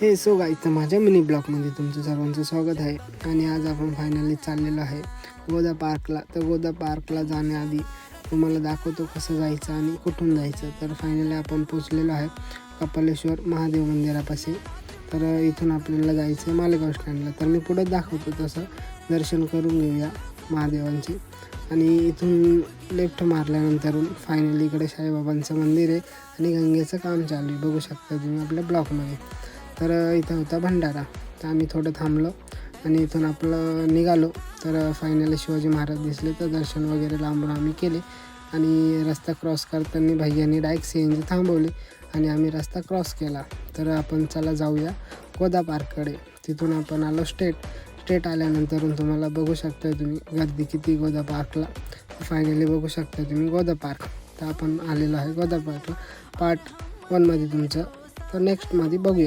हे so guys, माझ्या mini ब्लॉगमध्ये तुमचं सर्वांचं स्वागत आहे. आणि आज आपण फायनली चाललेलो आहे गोदा पार्कला. तर गोदा पार्कला जाण्याआधी तुम्हाला दाखवतो कसं जायचं आणि कुठून जायचं. तर फायनली आपण पोचलेलो आहे कपालेश्वर महादेव मंदिरापाशी. तर इथून आपल्याला जायचं आहे मालेगाव स्टँडला. तर मी पुढे दाखवतो तसं दर्शन करून घेऊया महादेवांचे. आणि इथून लेफ्ट मारल्यानंतर फायनली इकडे साईबाबांचं मंदिर आहे आणि गंगेचं काम चालू आहे, बघू शकता तुम्ही आपल्या ब्लॉकमध्ये. तर इथं होता भंडारा. तर आम्ही थोडं थांबलो आणि इथून आपलं निघालो. तर फायनली शिवाजी महाराज दिसले, तर दर्शन वगैरे लांबून आम्ही केले. आणि रस्ता क्रॉस करताना भैयांनी डायरेक्ट CNG थांबवली आणि आम्ही रस्ता क्रॉस केला. तर आपण चला जाऊया गोदा पार्ककडे. तिथून आपण आलो स्ट्रेट आल्यानंतर तुम्हाला बघू शकता तुम्ही गर्दी किती गोदा पार्कला. फायनली बघू शकता तुम्ही गोदा पार्क. तर आपण आलेलो आहे गोदा पार्कला. पार्ट 1मध्ये तुमचं. तर नेक्स्टमध्ये बघूया.